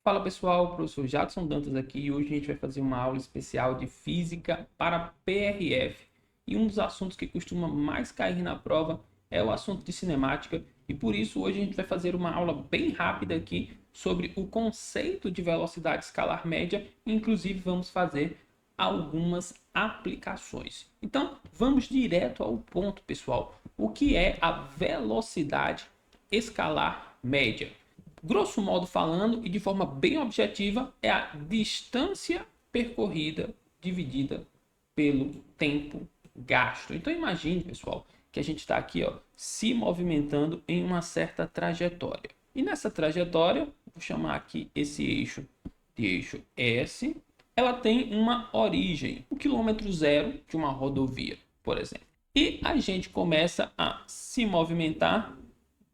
Fala pessoal, professor Jadson Dantas aqui e hoje a gente vai fazer uma aula especial de Física para PRF. E um dos assuntos que costuma mais cair na prova é o assunto de cinemática e por isso hoje a gente vai fazer uma aula bem rápida aqui sobre o conceito de velocidade escalar média, inclusive vamos fazer algumas aplicações. Então vamos direto ao ponto, pessoal. O que é a velocidade escalar média? Grosso modo falando e de forma bem objetiva, é a distância percorrida dividida pelo tempo gasto. Então imagine, pessoal, que a gente está aqui se movimentando em uma certa trajetória. E nessa trajetória, vou chamar aqui esse eixo de eixo S, ela tem uma origem, o quilômetro zero de uma rodovia, por exemplo. E a gente começa a se movimentar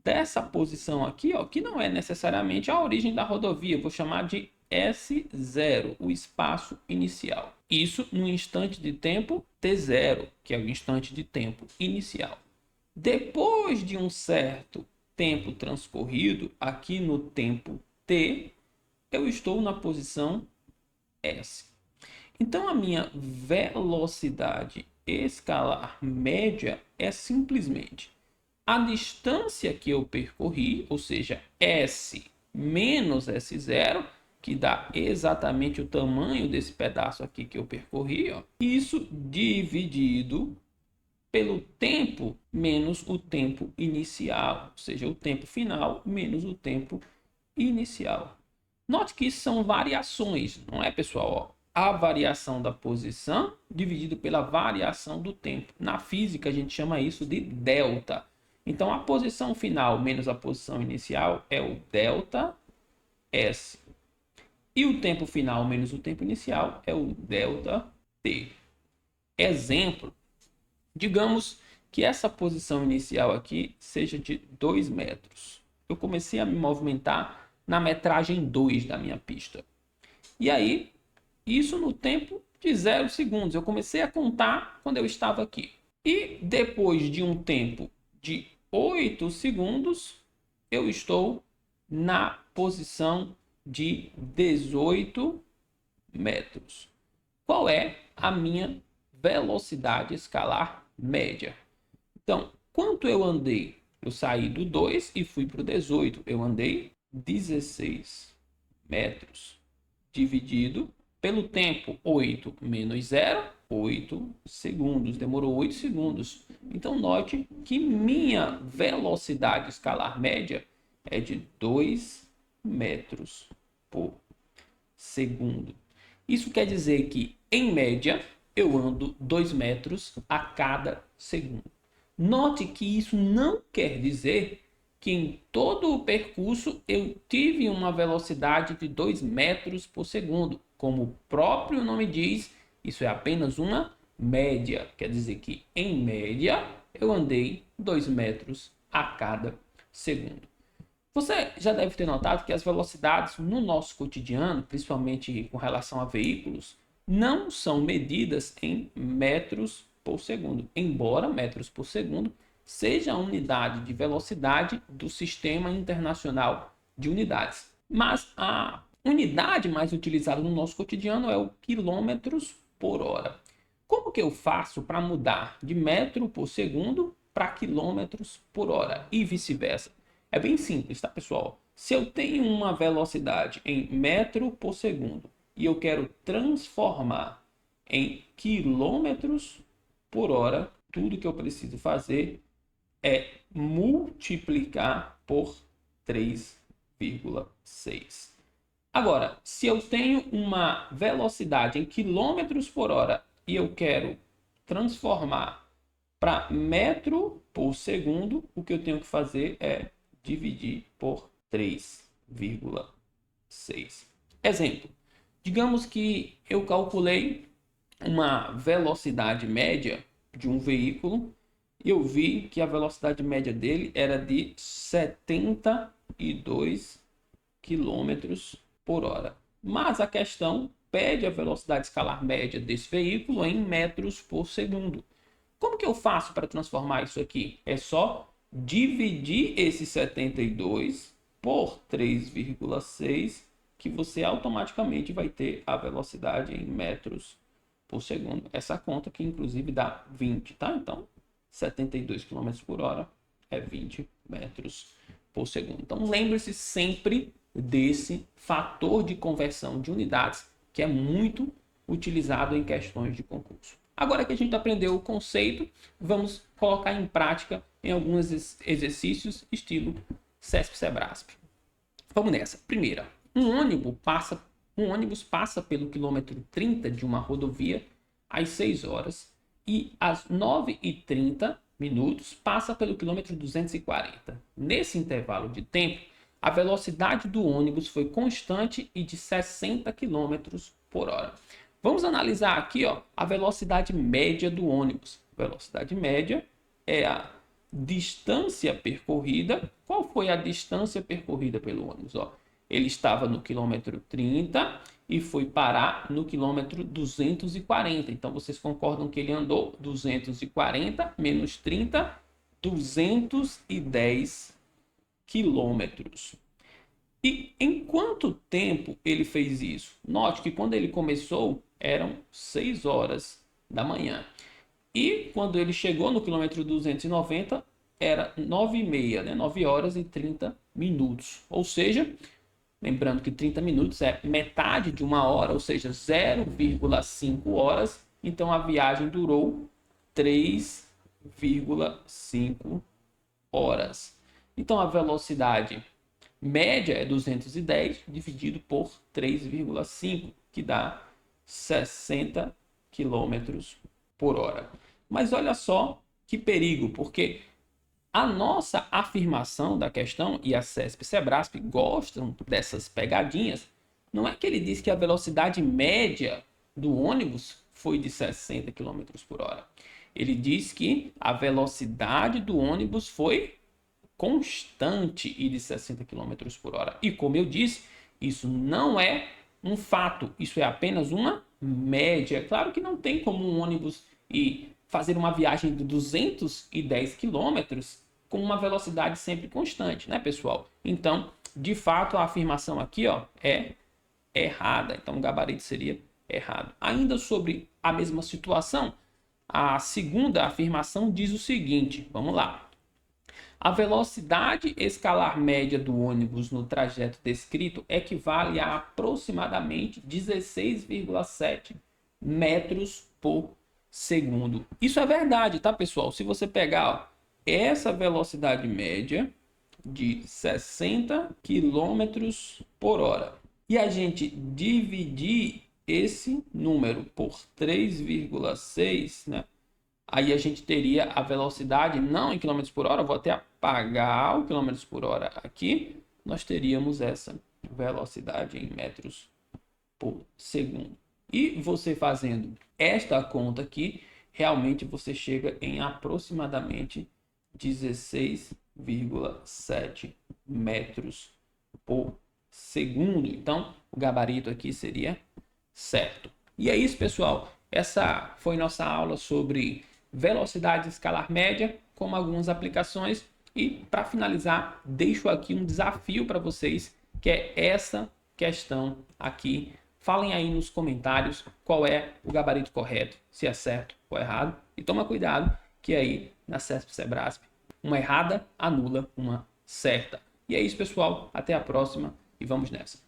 dessa posição aqui, que não é necessariamente a origem da rodovia, vou chamar de S0, o espaço inicial. Isso no instante de tempo T0, que é o instante de tempo inicial. Depois de um certo tempo transcorrido, aqui no tempo T, eu estou na posição S. Então, a minha velocidade escalar média é simplesmente a distância que eu percorri, ou seja, S menos S0, que dá exatamente o tamanho desse pedaço aqui que eu percorri, isso dividido pelo tempo menos o tempo inicial, ou seja, o tempo final menos o tempo inicial. Note que isso são variações, não é, pessoal? A variação da posição dividido pela variação do tempo. Na física, a gente chama isso de delta. Então, a posição final menos a posição inicial é o delta S. E o tempo final menos o tempo inicial é o delta T. Exemplo, digamos que essa posição inicial aqui seja de 2 metros. Eu comecei a me movimentar na metragem 2 da minha pista. E aí, isso no tempo de 0 segundos. Eu comecei a contar quando eu estava aqui. E depois de um tempo de 8 segundos, eu estou na posição de 18 metros. Qual é a minha velocidade escalar média? Então, quanto eu andei? Eu saí do 2 e fui para o 18. Eu andei 16 metros. Dividido pelo tempo 8 menos 0, 8 segundos. Demorou 8 segundos. Então, note que minha velocidade escalar média é de 2 metros por segundo. Isso quer dizer que, em média, eu ando 2 metros a cada segundo. Note que isso não quer dizer que em todo o percurso eu tive uma velocidade de 2 metros por segundo. Como o próprio nome diz, isso é apenas uma média. Quer dizer que, em média, eu andei 2 metros a cada segundo. Você já deve ter notado que as velocidades no nosso cotidiano, principalmente com relação a veículos, não são medidas em metros por segundo, embora metros por segundo seja a unidade de velocidade do Sistema Internacional de Unidades. Mas a unidade mais utilizada no nosso cotidiano é o quilômetros por hora. Como que eu faço para mudar de metro por segundo para quilômetros por hora e vice-versa? É bem simples, tá, pessoal? Se eu tenho uma velocidade em metro por segundo e eu quero transformar em quilômetros por hora, tudo que eu preciso fazer é multiplicar por 3,6. Agora, se eu tenho uma velocidade em quilômetros por hora e eu quero transformar para metro por segundo, o que eu tenho que fazer é dividir por 3,6. Exemplo, digamos que eu calculei uma velocidade média de um veículo e eu vi que a velocidade média dele era de 72 quilômetros por hora. Mas a questão pede a velocidade escalar média desse veículo em metros por segundo. Como que eu faço para transformar isso aqui? É só dividir esse 72 por 3,6 que você automaticamente vai ter a velocidade em metros por segundo. Essa conta que inclusive dá 20, tá? Então, 72 km por hora é 20 metros por segundo. Então, lembre-se sempre desse fator de conversão de unidades que é muito utilizado em questões de concurso. Agora que a gente aprendeu o conceito, vamos colocar em prática em alguns exercícios estilo CESP-CEBRASP. Vamos nessa. Primeira, um ônibus passa pelo quilômetro 30 de uma rodovia às 6 horas e às 9h30 passa pelo quilômetro 240. Nesse intervalo de tempo, a velocidade do ônibus foi constante e de 60 km por hora. Vamos analisar aqui, ó, a velocidade média do ônibus. A velocidade média é a distância percorrida. Qual foi a distância percorrida pelo ônibus? Ó, ele estava no quilômetro 30 e foi parar no quilômetro 240. Então, vocês concordam que ele andou 240 menos 30, 210 quilômetros. E em quanto tempo ele fez isso? Note que quando ele começou, eram 6 horas da manhã. E quando ele chegou no quilômetro 290, era 9h30, né? 9 horas e 30 minutos. Ou seja, lembrando que 30 minutos é metade de uma hora, ou seja, 0,5 horas. Então a viagem durou 3,5 horas. Então a velocidade média é 210 dividido por 3,5, que dá 60 km por hora. Mas olha só que perigo, porque a nossa afirmação da questão, e a CESP e CEBRASP gostam dessas pegadinhas, não é que ele diz que a velocidade média do ônibus foi de 60 km por hora. Ele diz que a velocidade do ônibus foi constante e de 60 km por hora. E como eu disse, isso não é um fato, isso é apenas uma média. Claro que não tem como um ônibus ir fazer uma viagem de 210 km com uma velocidade sempre constante, né, pessoal? Então, de fato, a afirmação aqui, ó, é errada. Então, o gabarito seria errado. Ainda sobre a mesma situação, a segunda afirmação diz o seguinte, vamos lá. A velocidade escalar média do ônibus no trajeto descrito equivale a aproximadamente 16,7 metros por segundo. Isso é verdade, tá, pessoal? Se você pegar, ó, essa velocidade média de 60 km por hora e a gente dividir esse número por 3,6, né? Aí a gente teria a velocidade não em km por hora, vou até apagar o km por hora aqui, nós teríamos essa velocidade em metros por segundo. E você fazendo esta conta aqui, realmente você chega em aproximadamente 16,7 metros por segundo. Então, o gabarito aqui seria certo. E é isso, pessoal. Essa foi nossa aula sobre velocidade escalar média, com algumas aplicações. E para finalizar, deixo aqui um desafio para vocês, que é essa questão aqui. Falem aí nos comentários qual é o gabarito correto, se é certo ou errado. E toma cuidado que aí na CESP-CEBRASP uma errada anula uma certa. E é isso, pessoal. Até a próxima e vamos nessa.